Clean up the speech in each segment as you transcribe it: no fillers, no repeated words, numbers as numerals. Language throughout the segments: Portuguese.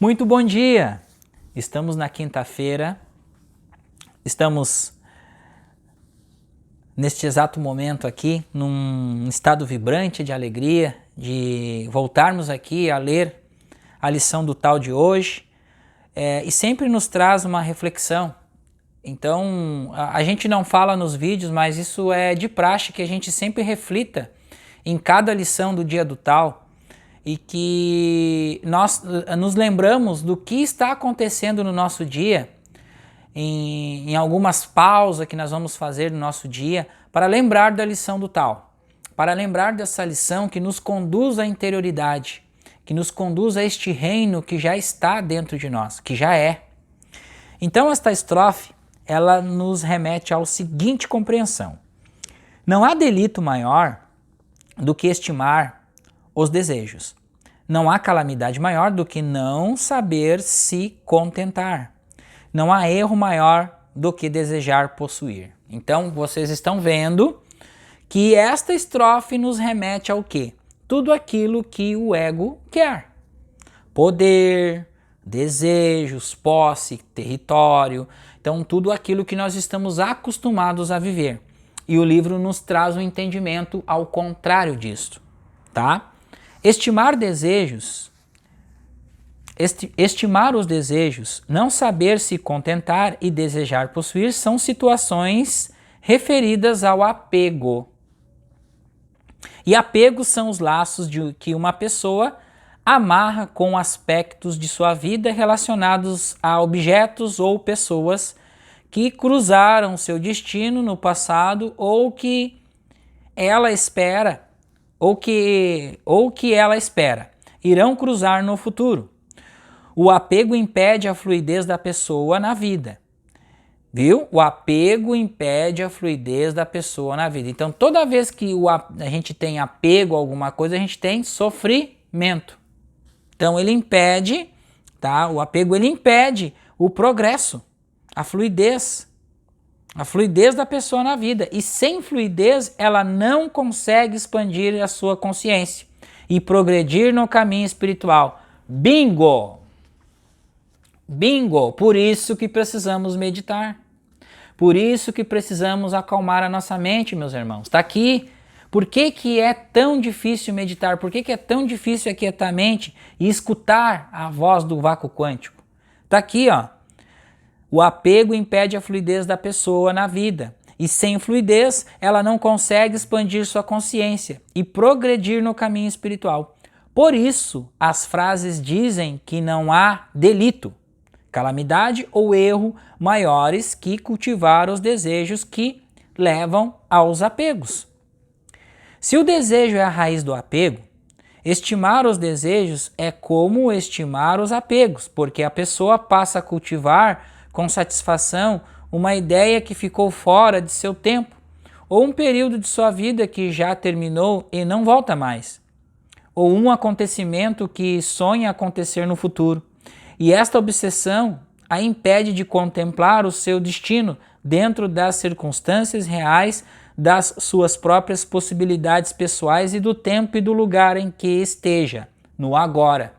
Muito bom dia! Estamos na quinta-feira, estamos neste exato momento aqui num estado vibrante de alegria de voltarmos aqui a ler a lição do tal de hoje e sempre nos traz uma reflexão. Então a gente não fala nos vídeos, mas isso é de praxe que a gente sempre reflita em cada lição do dia do tal e que nós nos lembramos do que está acontecendo no nosso dia, em algumas pausas que nós vamos fazer no nosso dia, para lembrar da lição do tal, para lembrar dessa lição que nos conduz à interioridade, que nos conduz a este reino que já está dentro de nós, que já é. Então esta estrofe, ela nos remete à seguinte compreensão: não há delito maior do que estimar os desejos. Não há calamidade maior do que não saber se contentar. Não há erro maior do que desejar possuir. Então, vocês estão vendo que esta estrofe nos remete ao quê? Tudo aquilo que o ego quer. Poder, desejos, posse, território. Então, tudo aquilo que nós estamos acostumados a viver. E o livro nos traz um entendimento ao contrário disto, tá? Estimar os desejos, não saber se contentar e desejar possuir são situações referidas ao apego. E apego são os laços que uma pessoa amarra com aspectos de sua vida relacionados a objetos ou pessoas que cruzaram seu destino no passado ou que ela espera irão cruzar no futuro. O apego impede a fluidez da pessoa na vida. Viu? O apego impede a fluidez da pessoa na vida. Então, toda vez que a gente tem apego a alguma coisa, a gente tem sofrimento. Então, ele impede, tá? O apego ele impede o progresso, a fluidez da pessoa na vida. E sem fluidez, ela não consegue expandir a sua consciência e progredir no caminho espiritual. Bingo! Bingo! Por isso que precisamos meditar. Por isso que precisamos acalmar a nossa mente, meus irmãos. Está aqui. Por que é tão difícil meditar? Por que é tão difícil aquietar a mente e escutar a voz do vácuo quântico? Está aqui, ó. O apego impede a fluidez da pessoa na vida. E sem fluidez, ela não consegue expandir sua consciência e progredir no caminho espiritual. Por isso, as frases dizem que não há delito, calamidade ou erro maiores que cultivar os desejos que levam aos apegos. Se o desejo é a raiz do apego, estimar os desejos é como estimar os apegos, porque a pessoa passa a cultivar com satisfação uma ideia que ficou fora de seu tempo, ou um período de sua vida que já terminou e não volta mais, ou um acontecimento que sonha acontecer no futuro. E esta obsessão a impede de contemplar o seu destino dentro das circunstâncias reais, das suas próprias possibilidades pessoais e do tempo e do lugar em que esteja, no agora.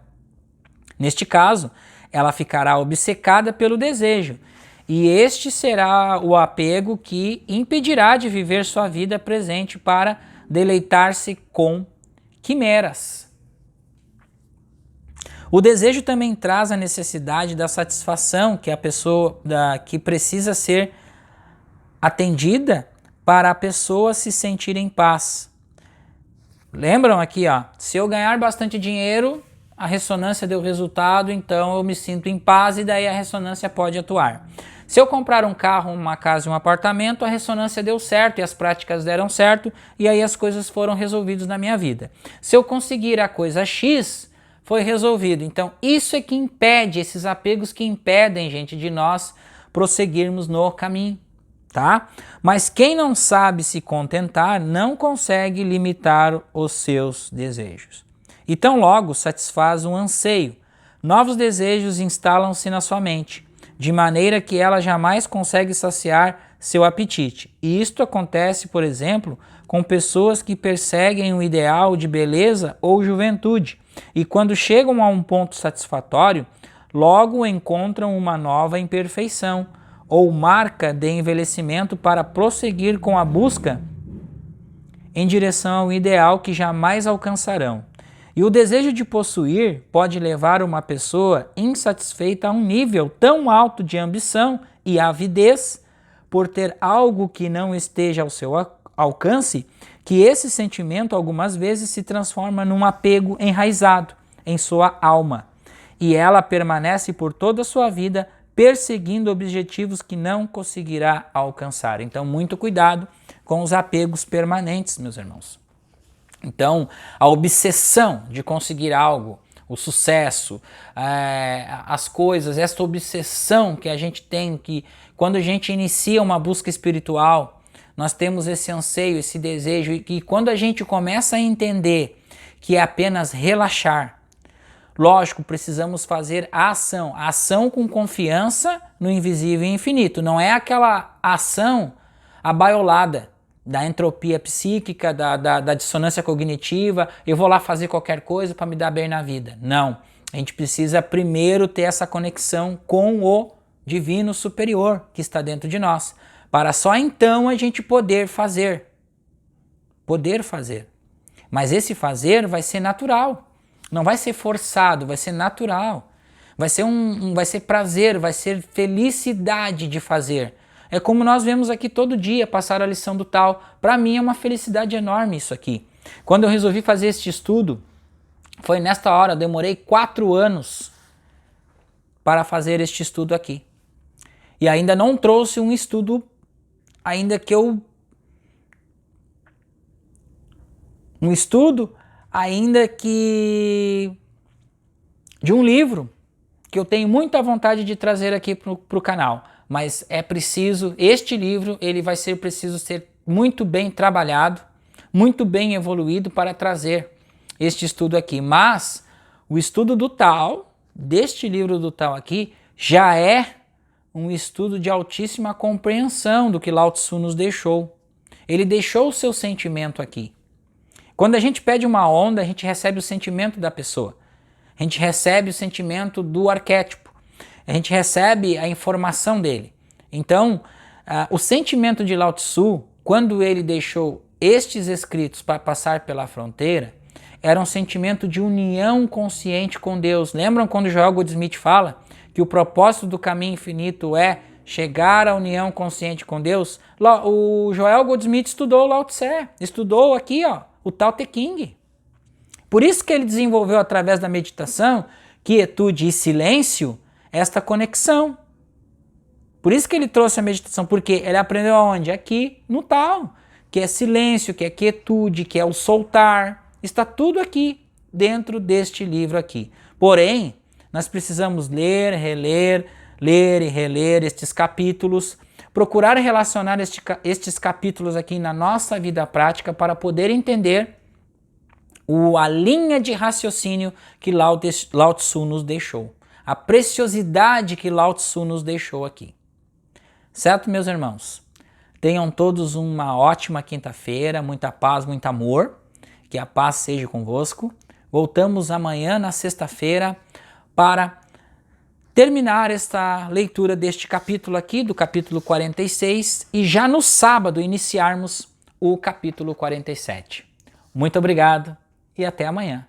Neste caso, ela ficará obcecada pelo desejo, e este será o apego que impedirá de viver sua vida presente para deleitar-se com quimeras. O desejo também traz a necessidade da satisfação que precisa ser atendida para a pessoa se sentir em paz. Lembram aqui, ó, se eu ganhar bastante dinheiro, a ressonância deu resultado, então eu me sinto em paz e daí a ressonância pode atuar. Se eu comprar um carro, uma casa e um apartamento, a ressonância deu certo e as práticas deram certo e aí as coisas foram resolvidas na minha vida. Se eu conseguir a coisa X, foi resolvido. Então isso é que impede, esses apegos que impedem, gente, de nós prosseguirmos no caminho, tá? Mas quem não sabe se contentar não consegue limitar os seus desejos. Então logo satisfaz um anseio. Novos desejos instalam-se na sua mente, de maneira que ela jamais consegue saciar seu apetite. E isto acontece, por exemplo, com pessoas que perseguem um ideal de beleza ou juventude, e quando chegam a um ponto satisfatório, logo encontram uma nova imperfeição ou marca de envelhecimento para prosseguir com a busca em direção ao ideal que jamais alcançarão. E o desejo de possuir pode levar uma pessoa insatisfeita a um nível tão alto de ambição e avidez por ter algo que não esteja ao seu alcance, que esse sentimento algumas vezes se transforma num apego enraizado em sua alma, e ela permanece por toda a sua vida perseguindo objetivos que não conseguirá alcançar. Então, muito cuidado com os apegos permanentes, meus irmãos. Então, a obsessão de conseguir algo, o sucesso, as coisas, essa obsessão que a gente tem, que quando a gente inicia uma busca espiritual, nós temos esse anseio, esse desejo, e quando a gente começa a entender que é apenas relaxar, lógico, precisamos fazer a ação com confiança no invisível e infinito, não é aquela ação abaiolada da entropia psíquica, da dissonância cognitiva, eu vou lá fazer qualquer coisa para me dar bem na vida. Não, a gente precisa primeiro ter essa conexão com o divino superior que está dentro de nós, para só então a gente poder fazer. Mas esse fazer vai ser natural, não vai ser forçado, vai ser natural, vai ser prazer, vai ser felicidade de fazer. É como nós vemos aqui todo dia, passar a lição do tal. Para mim é uma felicidade enorme isso aqui. Quando eu resolvi fazer este estudo, foi nesta hora, eu demorei 4 anos para fazer este estudo aqui. E ainda não trouxe um estudo, de um livro que eu tenho muita vontade de trazer aqui para o canal. Mas é preciso, este livro, ele vai ser preciso ser muito bem trabalhado, muito bem evoluído para trazer este estudo aqui. Mas o estudo do Tao, deste livro do Tao aqui, já é um estudo de altíssima compreensão do que Lao Tzu nos deixou. Ele deixou o seu sentimento aqui. Quando a gente pede uma onda, a gente recebe o sentimento da pessoa. A gente recebe o sentimento do arquétipo. A gente recebe a informação dele. Então, o sentimento de Lao Tzu, quando ele deixou estes escritos para passar pela fronteira, era um sentimento de união consciente com Deus. Lembram quando Joel Goldsmith fala que o propósito do caminho infinito é chegar à união consciente com Deus? O Joel Goldsmith estudou Lao Tse, estudou aqui o Tao Te Ching. Por isso que ele desenvolveu através da meditação, quietude e silêncio, esta conexão. Por isso que ele trouxe a meditação, porque ele aprendeu aonde? Aqui no Tao, que é silêncio, que é quietude, que é o soltar. Está tudo aqui dentro deste livro aqui. Porém, nós precisamos ler e reler estes capítulos, procurar relacionar estes capítulos aqui na nossa vida prática para poder entender a linha de raciocínio que Lao Tzu nos deixou. A preciosidade que Lao Tzu nos deixou aqui. Certo, meus irmãos? Tenham todos uma ótima quinta-feira, muita paz, muito amor. Que a paz seja convosco. Voltamos amanhã, na sexta-feira, para terminar esta leitura deste capítulo aqui, do capítulo 46, e já no sábado iniciarmos o capítulo 47. Muito obrigado e até amanhã.